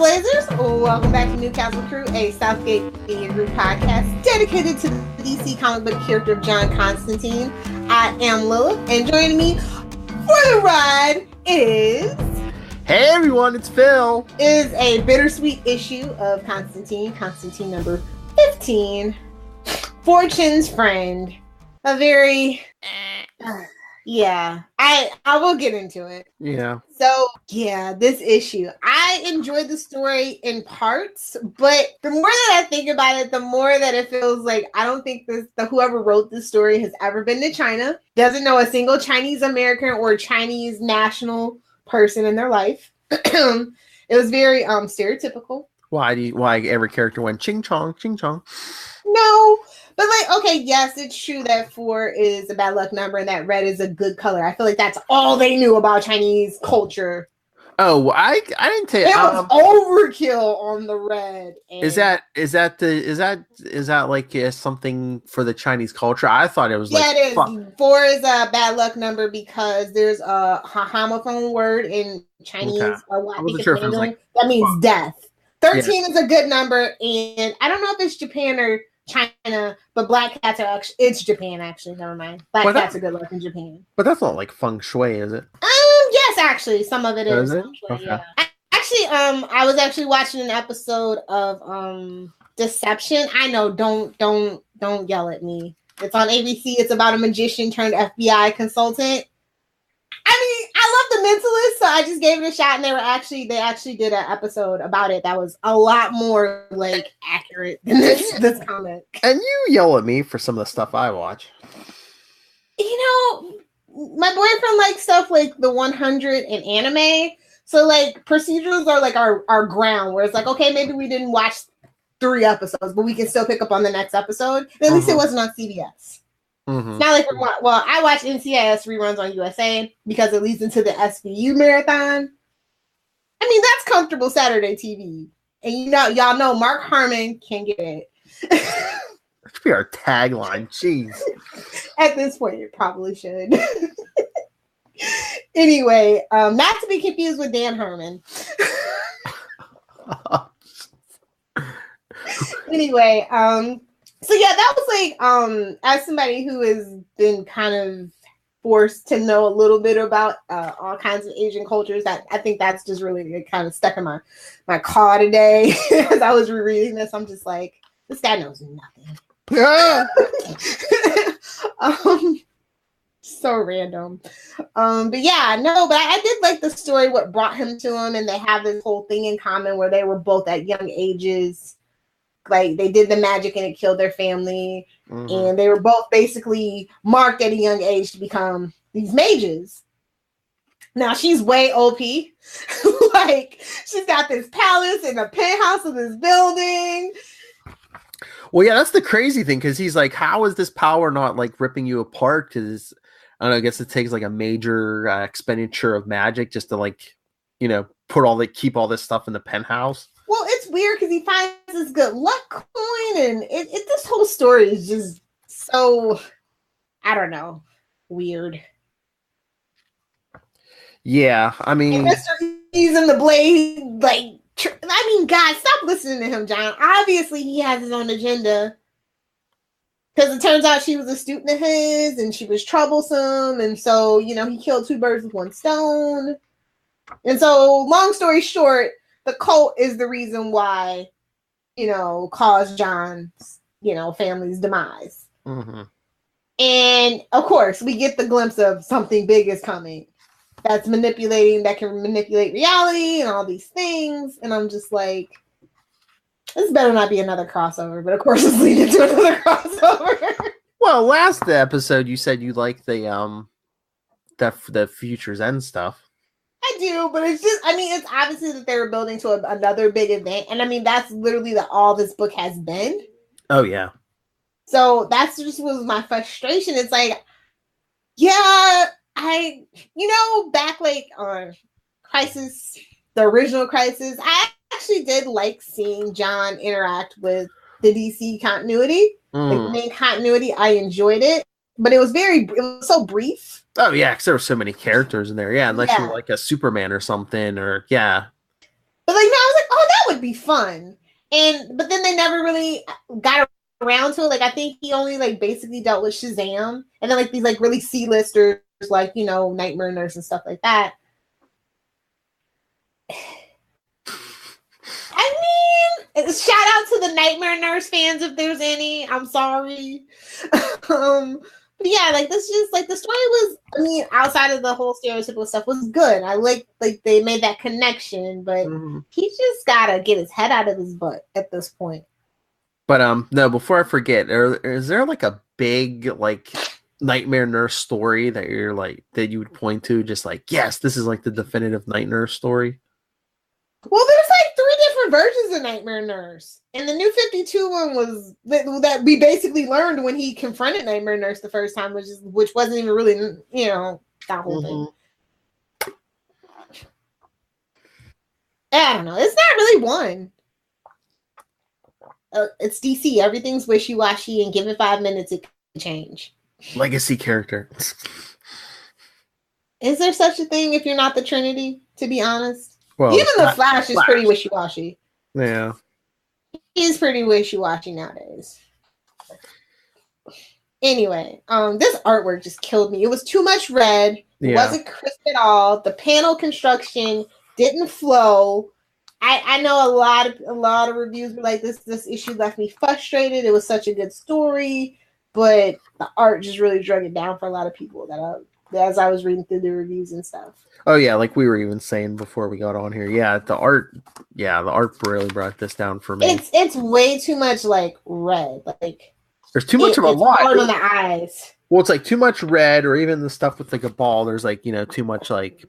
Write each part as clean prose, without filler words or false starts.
Trailblazers? Welcome back to Newcastle Crew, a Southgate Media Group podcast dedicated to the DC comic book character of John Constantine. I am Lilith, and joining me for the ride is... Hey everyone, it's Phil. Is a bittersweet issue of Constantine number 15, Fortune's Friend. A very... yeah, I will get into it. Yeah. So, yeah, this issue. I enjoyed the story in parts, but the more that I think about it, the more that it feels like I don't think whoever wrote this story has ever been to China, doesn't know a single Chinese American or Chinese national person in their life. It was very stereotypical. Why every character went ching chong, ching chong? No. But okay, yes, it's true that 4 is a bad luck number and that red is a good color. I feel like that's all they knew about Chinese culture. Oh, I didn't tell you. It was overkill on the red. Is that like something for the Chinese culture? I thought it was like... Yeah, it is. 4 is a bad luck number because there's a homophone word in Chinese. Okay. That means death. 13 is a good number, and I don't know if it's Japan or China, but black cats are actually... It's Japan, actually. Never mind. Black cats are good luck in Japan. But that's not like feng shui, is it? Yes, actually. Some of it is. Is it? Okay. Yeah. Actually, I was actually watching an episode of Deception. I know, don't yell at me. It's on ABC. It's about a magician turned FBI consultant. I mean, I love The Mentalist, so I just gave it a shot, and they actually did an episode about it that was a lot more like accurate than this comic. And you yell at me for some of the stuff I watch. You know, my boyfriend likes stuff like the 100 and anime, so like procedurals are like our ground, where it's like, okay, maybe we didn't watch 3 episodes, but we can still pick up on the next episode. And at least it wasn't on CBS. Mm-hmm. It's not like I watch NCIS reruns on USA because it leads into the SVU marathon. I mean, that's comfortable Saturday TV. And y'all know Mark Harmon can get it. That should be our tagline. Jeez. At this point, it probably should. Anyway, not to be confused with Dan Harmon. Anyway, so yeah, that was like, as somebody who has been kind of forced to know a little bit about all kinds of Asian cultures, that I think that's just really kind of stuck in my car today. As I was rereading this, I'm just like, this guy knows nothing. So random. But I did like the story, what brought him to him, and they have this whole thing in common where they were both at young ages. Like they did the magic and it killed their family. Mm-hmm. And they were both basically marked at a young age to become these mages. Now she's way OP. Like she's got this palace and a penthouse of this building. Well, yeah, that's the crazy thing, because he's like, how is this power not like ripping you apart? Because I don't know, I guess it takes like a major expenditure of magic just to like, keep all this stuff in the penthouse. Well, it's weird because he finds this good luck coin, and this whole story is just so, I don't know, weird. Yeah, I mean, and Mr. E's in the blade, like, God, stop listening to him, John. Obviously, he has his own agenda. Because it turns out she was a student of his, and she was troublesome, and so, he killed 2 birds with 1 stone. And so, long story short, the cult is the reason why, caused John's, family's demise. Mm-hmm. And, of course, we get the glimpse of something big is coming. That can manipulate reality and all these things. And I'm just like, this better not be another crossover. But, of course, it's leading to another crossover. Well, last episode, you said you liked the Future's End stuff. I do, but it's just, it's obviously that they were building to another big event. And that's literally all this book has been. Oh, yeah. So that's just was my frustration. It's like, yeah, back like on Crisis, the original Crisis, I actually did like seeing John interact with the DC continuity, like the main continuity. I enjoyed it, but it was so brief. Oh yeah, because there were so many characters in there. Yeah, unless you were like a Superman or something, or yeah. But like now I was like, oh, would be fun. But then they never really got around to it. Like, I think he only like basically dealt with Shazam, and then like these like really C-listers, like, you know, Nightmare Nurse and stuff like that. I mean, shout out to the Nightmare Nurse fans if there's any. I'm sorry. But yeah, like this just like the story was, I mean, outside of the whole stereotypical stuff, was good. I like they made that connection, but he's just gotta get his head out of his butt at this point. But no, before I forget, is there like a big like Nightmare Nurse story that you're like that you would point to, just like, yes, this is like the definitive Night Nurse story? Well, there's like 3 different versions of Nightmare Nurse. And the New 52 one was that we basically learned when he confronted Nightmare Nurse the first time, which wasn't even really, you know, that whole thing. I don't know. It's not really one. It's DC. Everything's wishy-washy, and give it 5 minutes, it can change. Legacy character. Is there such a thing if you're not the Trinity, to be honest? Well, even the Flash is pretty wishy-washy. Yeah. He's pretty wishy-washy nowadays. Anyway, this artwork just killed me. It was too much red. It wasn't crisp at all. The panel construction didn't flow. I know a lot of reviews were like, this issue left me frustrated. It was such a good story, but the art just really drug it down for a lot of people as I was reading through the reviews and stuff. Oh yeah, like we were even saying before we got on here. Yeah, the art really brought this down for me. It's way too much like red. Like there's too much of a lot. Hard on the eyes. Well, it's like too much red, or even the stuff with like a ball. There's like, you know, too much like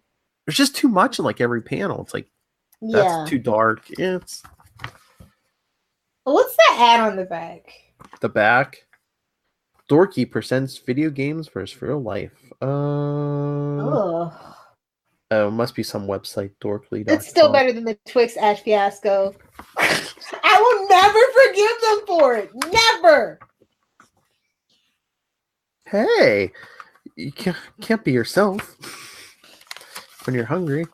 there's just too much in like every panel. It's like that's too dark. Yeah, it's what's that ad on the back? The back. Dorky presents video games versus real life. Oh, it must be some website, dorkly. It's still better than the Twix ad fiasco. I will never forgive them for it. Never. Hey, you can't be yourself when you're hungry.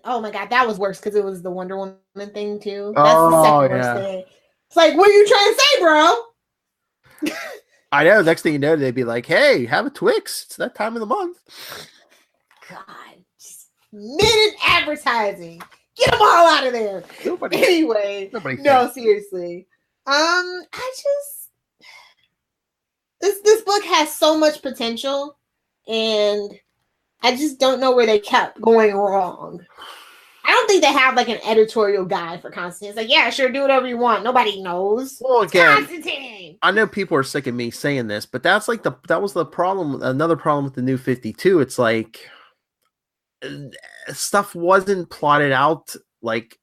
Oh my god, that was worse because it was the Wonder Woman thing too. That's the second worst thing. It's like, what are you trying to say, bro? I know. Next thing you know, they'd be like, "Hey, have a Twix. It's that time of the month." God, just minute advertising. Get them all out of there. Seriously. This book has so much potential, and I just don't know where they kept going wrong. I don't think they have like an editorial guide for Constantine. It's like, yeah, sure, do whatever you want. Nobody knows. Well, again, Constantine. I know people are sick of me saying this, but that's like that was the problem. Another problem with the New 52. It's like stuff wasn't plotted out like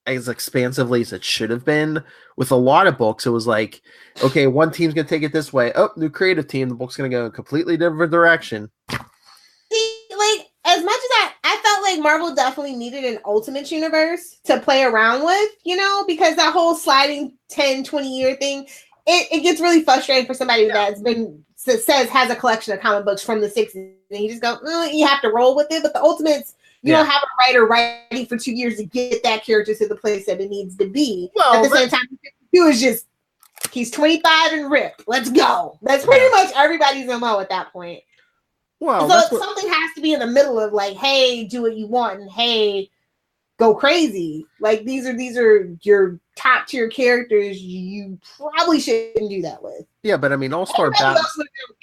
as expansively as it should have been. With a lot of books, it was like, okay, one team's gonna take it this way. Oh, new creative team. The book's gonna go a completely different direction. See, like as much as I felt like Marvel definitely needed an Ultimate Universe to play around with, you know, because that whole sliding 10, 20-year thing, it gets really frustrating for somebody that's has a collection of comic books from the 60s, and you just go, you have to roll with it. But the Ultimates, you don't have a writer writing for 2 years to get that character to the place that it needs to be. Well, at the same time, is just he's 25 and ripped. Let's go. That's pretty much everybody's MO at that point. Well, so something has to be in the middle of like, hey, do what you want, and hey, go crazy. Like these are your top tier characters. You probably shouldn't do that with. Yeah, but I mean, All-Star Batman.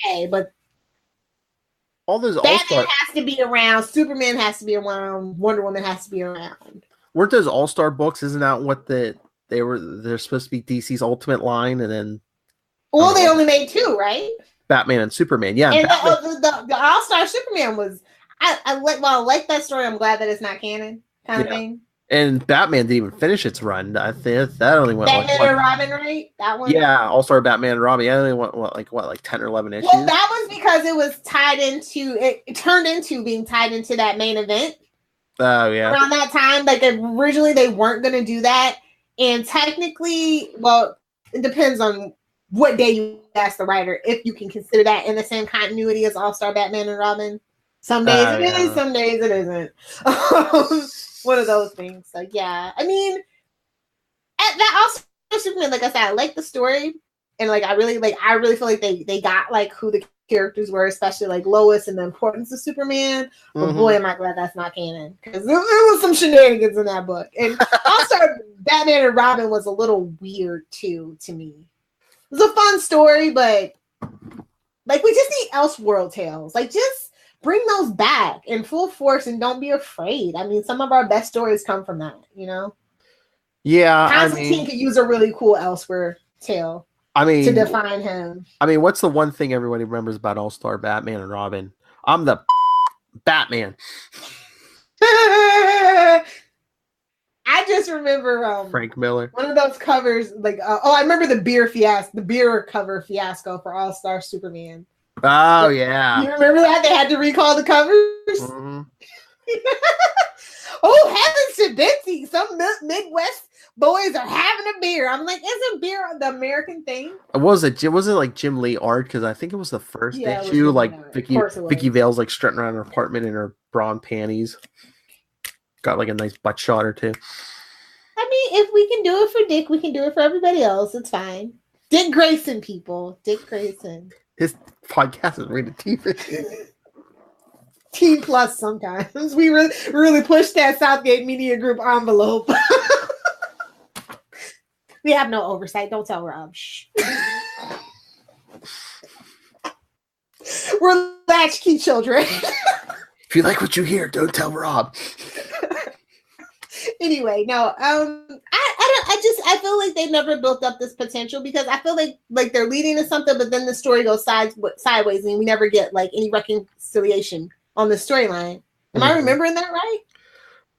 Okay, but all those Batman has to be around. Superman has to be around. Wonder Woman has to be around. Weren't those All-Star books? Isn't that what they're supposed to be DC's Ultimate line, and then? Well, they only made 2, right? Batman and Superman, yeah. And the All-Star Superman was I like that story. I'm glad that it's not canon kind of thing. And Batman didn't even finish its run. I think that only went Batman and Robin, right? That one. Yeah, All-Star Batman and Robin. Yeah, only went like 10 or 11 issues. Well, that was because it was tied into it turned into being tied into that main event. Oh yeah. Around that time, like originally they weren't going to do that, and technically, well, it depends on what day you ask the writer if you can consider that in the same continuity as All-Star Batman and Robin. Some days it is, Yeah. some days it isn't. One of those things. So yeah, I mean, that also Superman. Like I said, I like the story, and like I really feel like they got like who the characters were, especially like Lois and the importance of Superman. But boy, am I glad that's not canon, because there was some shenanigans in that book. And also, Batman and Robin was a little weird too to me. It was a fun story, but like we just need Elseworld tales. Like just bring those back in full force and don't be afraid. I mean, some of our best stories come from that, you know? Yeah. Constantine could use a really cool Elsewhere tale to define him. I mean, what's the one thing everybody remembers about All-Star Batman and Robin? I'm the Batman. I just remember Frank Miller. One of those covers, like I remember the beer cover fiasco for All-Star Superman. Oh yeah. You remember that? They had to recall the covers? Mm-hmm. Oh, heavens to Betsy. Some Midwest boys are having a beer. I'm like, isn't beer the American thing? Was it like Jim Lee art? Because I think it was the first issue. Like Vicky Vale's like strutting around her apartment in her bra and panties. Got like a nice butt shot or two. I mean, if we can do it for Dick, we can do it for everybody else. It's fine. Dick Grayson, people. Dick Grayson. His podcast is rated T. T plus sometimes. We really push that Southgate Media Group envelope. We have no oversight. Don't tell Rob. Shh. We're latchkey children. If you like what you hear, don't tell Rob. Anyway, no. I feel like they never built up this potential, because I feel like they're leading to something, but then the story goes sideways, and we never get like any reconciliation on the storyline. Am I remembering that right?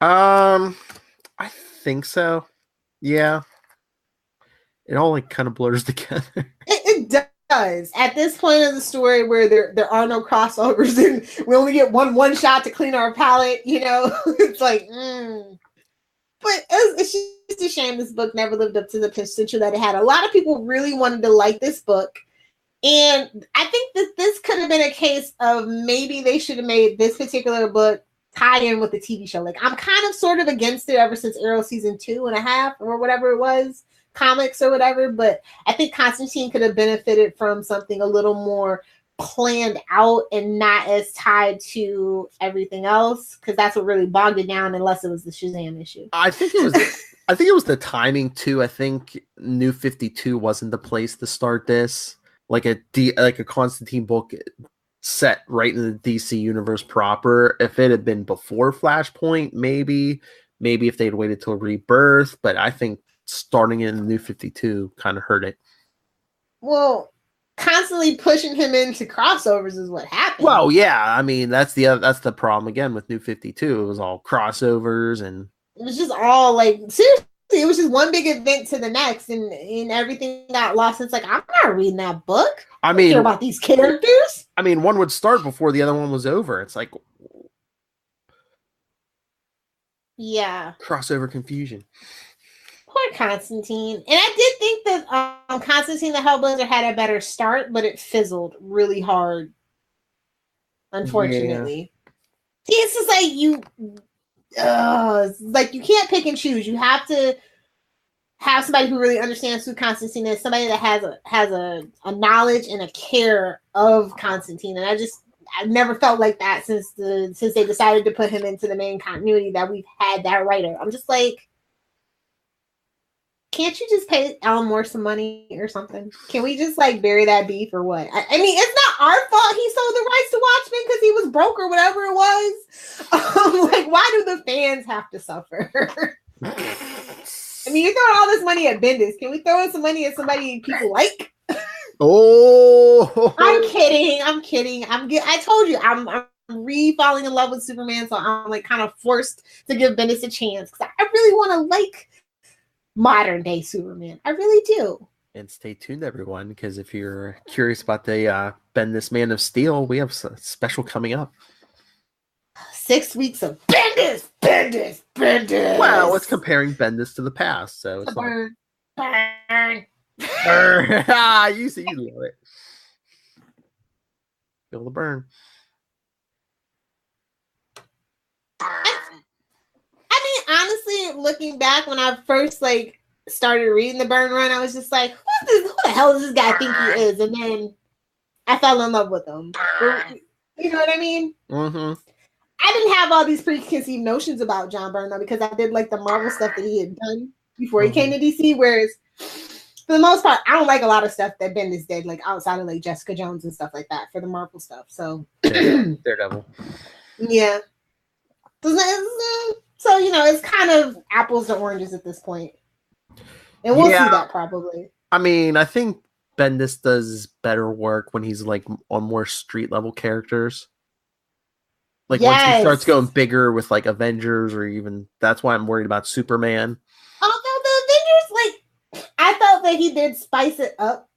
I think so. Yeah. It all like kind of blurs together. It does. At this point of the story where there are no crossovers and we only get one shot to clean our palette, you know, it's like, But it's just a shame this book never lived up to the potential that it had. A lot of people really wanted to like this book. And I think that this could have been a case of maybe they should have made this particular book tie in with the TV show. Like, I'm kind of sort of against it ever since Arrow season 2.5 or whatever it was, comics or whatever. But I think Constantine could have benefited from something a little more planned out and not as tied to everything else, because that's what really bogged it down, unless it was the Shazam issue. I think it was the timing too. I think New 52 wasn't the place to start this. Like a Constantine book set right in the DC universe proper. If it had been before Flashpoint, maybe if they'd waited till Rebirth, but I think starting in the New 52 kind of hurt it. Well, constantly pushing him into crossovers is what happened. Well, yeah, I mean that's the problem again with New 52. It was all crossovers, and it was just all like, seriously, it was just one big event to the next, and everything got lost. It's like, I'm not reading that book. I mean, care about these characters. I mean, one would start before the other one was over. It's like, yeah, crossover confusion. Poor Constantine. And I did think that Constantine the Hellblazer had a better start, but it fizzled really hard, unfortunately. Yeah. See, it's just like you can't pick and choose. You have to have somebody who really understands who Constantine is, somebody that has a knowledge and a care of Constantine. And I've never felt like that since they decided to put him into the main continuity, that we've had that writer. I'm just like, can't you just pay Alan Moore some money or something? Can we just like bury that beef or what? I mean, it's not our fault he sold the rights to Watchmen because he was broke or whatever it was. Like, why do the fans have to suffer? I mean, you're throwing all this money at Bendis. Can we throw in some money at somebody people like? Oh, I'm kidding. I told you, I'm re-falling in love with Superman, so I'm like kind of forced to give Bendis a chance because I really want to like modern day Superman. I really do. And stay tuned, everyone, because if you're curious about the Bendis Man of Steel, we have a special coming up. 6 weeks of Bendis. Well, it's comparing Bendis to the past, so it's burn. You see, you love it. Feel the burn. point, looking back when I first like started reading the Burn Run, I was just like, who the hell does this guy think he is? And then I fell in love with him. You know what I mean? Mm-hmm. I didn't have all these preconceived notions about John Byrne though, because I did like the Marvel stuff that he had done before he came to DC. Whereas for the most part, I don't like a lot of stuff that Bendis did, like outside of like Jessica Jones and stuff like that for the Marvel stuff. So Daredevil. Yeah. So, you know, it's kind of apples to oranges at this point. And we'll see that probably. I mean, I think Bendis does better work when he's like on more street level characters. Like once he starts going bigger with like Avengers, or even that's why I'm worried about Superman. Although the Avengers, like, I felt that he did spice it up,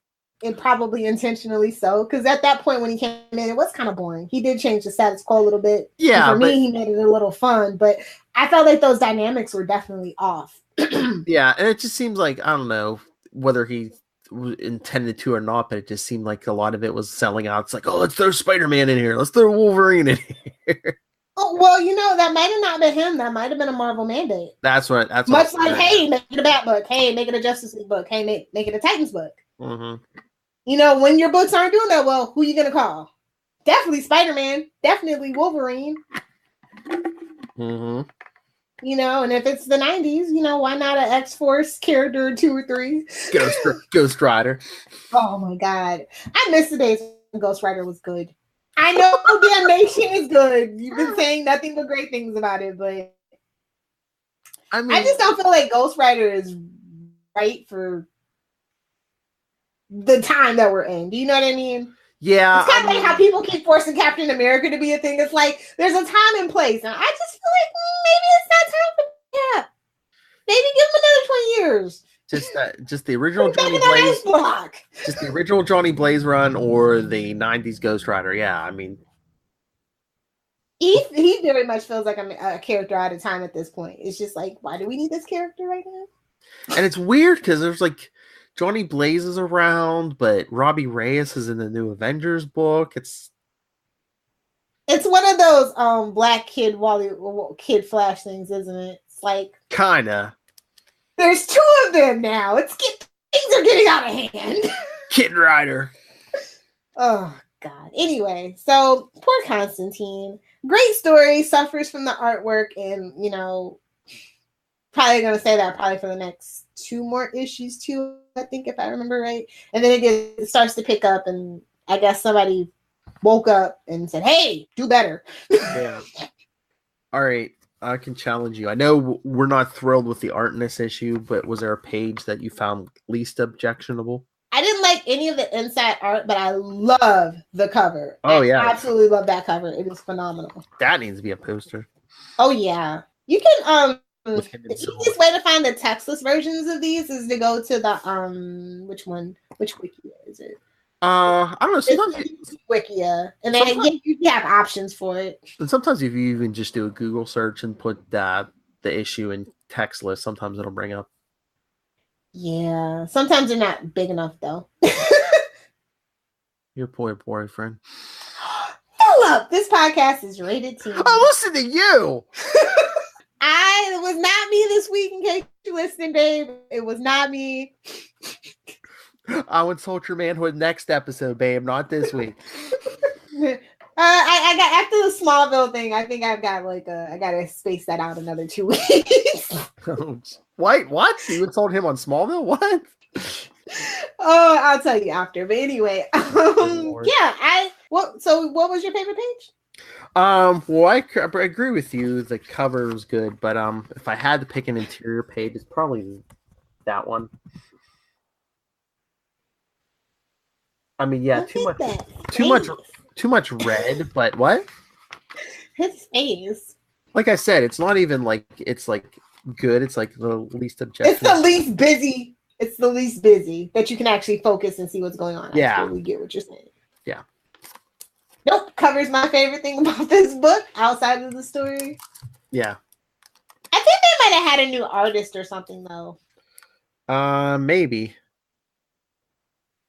and probably intentionally so, because at that point when he came in, it was kind of boring. He did change the status quo a little bit. Yeah, and for me, he made it a little fun, but I felt like those dynamics were definitely off. Yeah, and it just seems like, I don't know whether he intended to or not, but it just seemed like a lot of it was selling out. It's like, oh, let's throw Spider-Man in here, let's throw Wolverine in here. Oh, well, you know, that might have not been him. That might have been a Marvel mandate. That's much like, hey, make it a Bat book. Hey, make it a Justice League book. Hey, make it a Titans book. Mm-hmm. You know, when your books aren't doing that well, who are you gonna call? Definitely Spider-Man. Definitely Wolverine. Mm-hmm. You know, and if it's the 90s, you know, why not an X-Force character 2 or 3? Ghost Rider. Oh my God. I miss the days when Ghost Rider was good. I know Damnation is good. You've been saying nothing but great things about it, but I mean, I just don't feel like Ghost Rider is right for the time that we're in. Do you know what I mean? Yeah. It's kind of like how people keep forcing Captain America to be a thing. It's like there's a time and place. And I just feel like maybe it's not time for Cap. Maybe give him another 20 years. Just the original Johnny Blaze block. Just the original Johnny Blaze run, or the 90s Ghost Rider. Yeah, I mean, he very much feels like a character out of time at this point. It's just like, why do we need this character right now? And it's weird because there's like Johnny Blaze is around, but Robbie Reyes is in the new Avengers book. It's one of those black kid Flash things, isn't it? It's like kinda. There's 2 of them now. Things are getting out of hand. Kid Rider. Oh God. Anyway, so poor Constantine. Great story. Suffers from the artwork, and you know, probably gonna say that probably for the next 2 more issues too. I think, if I remember right. And then it starts to pick up, and I guess somebody woke up and said, "Hey, do better." Yeah. All right. I can challenge you. I know we're not thrilled with the art in this issue, but was there a page that you found least objectionable? I didn't like any of the inside art, but I love the cover. Oh, yeah. I absolutely love that cover. It is phenomenal. That needs to be a poster. Oh, yeah. You can, the easiest way to find the textless versions of these is to go to the, which wiki is it? I don't know. Sometimes Wikia, and then you have options for it. And sometimes if you even just do a Google search and put the issue in text list, sometimes it'll bring up. Yeah, sometimes they're not big enough though. Your poor boyfriend. Philip, this podcast is rated T. Oh, listen to you. It was not me this week. In case you're listening, babe, it was not me. I'll insult your manhood next episode, babe, not this week. I got after the Smallville thing. I think I've got I gotta space that out another 2 weeks. What? You insult him on Smallville? What? Oh, I'll tell you after. But anyway, yeah. So what was your favorite page? Well, I agree with you. The cover was good, but if I had to pick an interior page, it's probably that one. I mean, yeah, too much red, but what? His face. Like I said, it's not even like it's like good. It's like the least objective. It's the least busy. It's the least busy that you can actually focus and see what's going on. Yeah, we get what you're saying. Yeah. Nope. Cover's my favorite thing about this book outside of the story. Yeah. I think they might have had a new artist or something though. Maybe.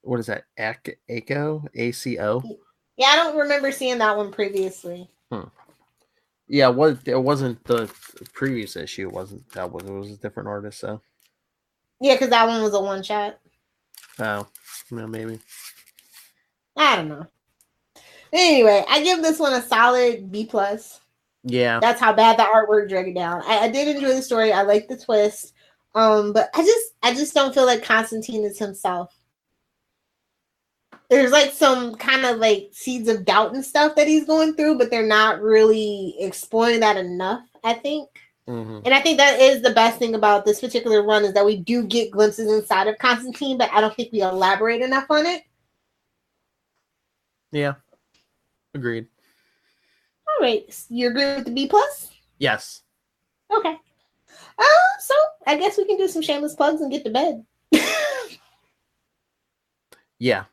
What is that? ACO? ACO? Yeah, I don't remember seeing that one previously. Yeah, it wasn't the previous issue. It wasn't it was a different artist. So Yeah, because that one was a one shot. oh, maybe. I don't know. Anyway, I give this one a solid B+. Yeah, that's how bad the artwork dragged it down. I did enjoy the story. I like the twist, but I just don't feel like Constantine is himself. There's like some kind of like seeds of doubt and stuff that he's going through, but they're not really exploring that enough, I think. Mm-hmm. And I think that is the best thing about this particular run is that we do get glimpses inside of Constantine, but I don't think we elaborate enough on it. Yeah. Agreed. All right. You agree with the B+? Yes. Okay. So I guess we can do some shameless plugs and get to bed. Yeah.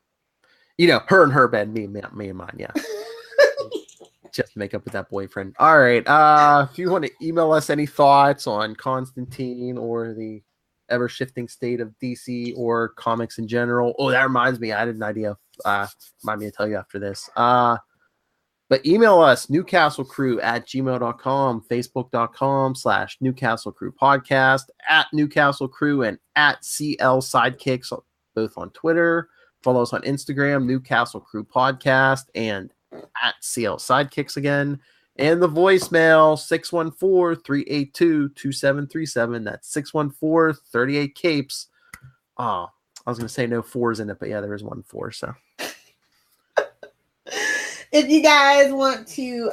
You know, her and her bed, me and mine, yeah. Just make up with that boyfriend. All right. If you want to email us any thoughts on Constantine or the ever-shifting state of DC or comics in general. Oh, that reminds me. I had an idea. Remind me to tell you after this. But email us, newcastlecrew@gmail.com, facebook.com/Newcastle Crew Podcast, @Newcastle Crew, and @CL Sidekicks, both on Twitter. Follow us on Instagram, Newcastle Crew Podcast, and @CL Sidekicks again. And the voicemail, 614-382-2737. That's 614-38-CAPES. Oh, I was going to say no 4s in it, but yeah, there is 1 4, so. If you guys want to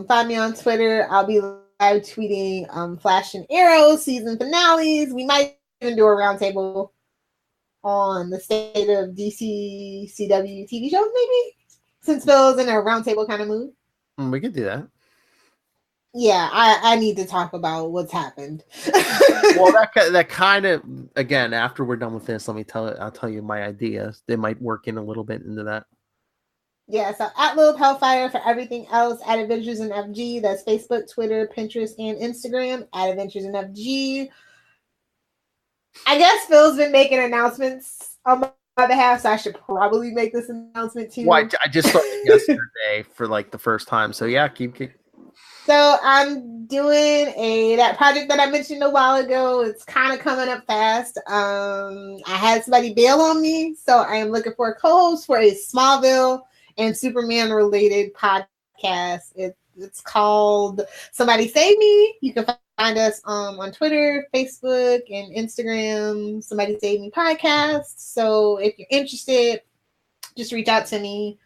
find me on Twitter, I'll be live tweeting Flash and Arrow season finales. We might even do a roundtable on the state of DC CW TV shows, maybe, since Phil's in a roundtable kind of mood. We could do that. Yeah, I need to talk about what's happened. Well, that kind of, again, after we're done with this, I'll tell you my ideas. They might work in a little bit into that. Yeah, so @Lilith Hellfire for everything else, @Adventures in FG. That's Facebook, Twitter, Pinterest, and Instagram, @Adventures in FG. I guess Phil's been making announcements on my behalf, so I should probably make this announcement too. Well, I just saw it yesterday for like the first time. So yeah, keep. So I'm doing that project that I mentioned a while ago. It's kind of coming up fast. I had somebody bail on me, so I am looking for a co-host for a Smallville and Superman related podcast. It's called Somebody Save Me. You can find us on Twitter, Facebook, and Instagram, Somebody Save Me Podcast. So if you're interested, just reach out to me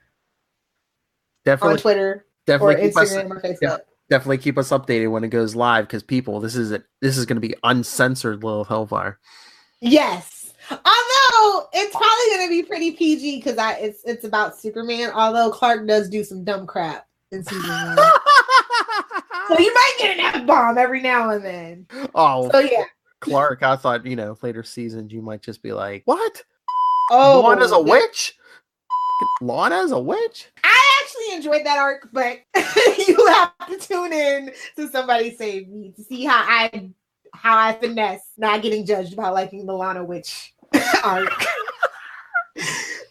on Twitter or Instagram or Facebook. Yeah, definitely keep us updated when it goes live, because people, this is going to be uncensored Lilith Hellfire. Yes. Although it's probably going to be pretty PG because it's about Superman. Although Clark does do some dumb crap in season 1. So you might get an F-bomb every now and then. Oh, so yeah. Clark, I thought, later seasons you might just be like, what? Oh, Lana's a witch? Lana's a witch? I actually enjoyed that arc, but you have to tune in to Somebody Save Me to see how I finesse not getting judged about liking the Lana Witch arc.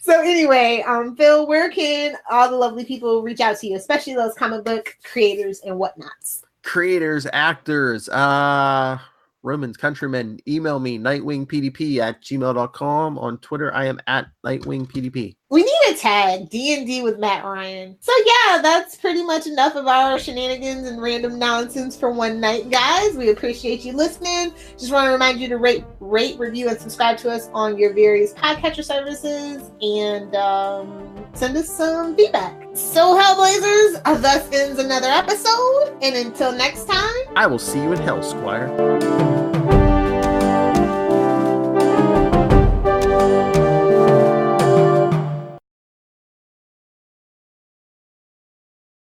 So anyway, Phil, where can all the lovely people reach out to you, especially those comic book creators and whatnots? Creators, actors, Romans, countrymen, email me, nightwingpdp@gmail.com. On Twitter, I am @nightwingpdp. We need a tag, D&D with Matt Ryan. So yeah, that's pretty much enough of our shenanigans and random nonsense for one night, guys. We appreciate you listening. Just want to remind you to rate, review, and subscribe to us on your various podcatcher services, and send us some feedback. So Hellblazers, thus ends another episode, and until next time, I will see you in hell, Squire.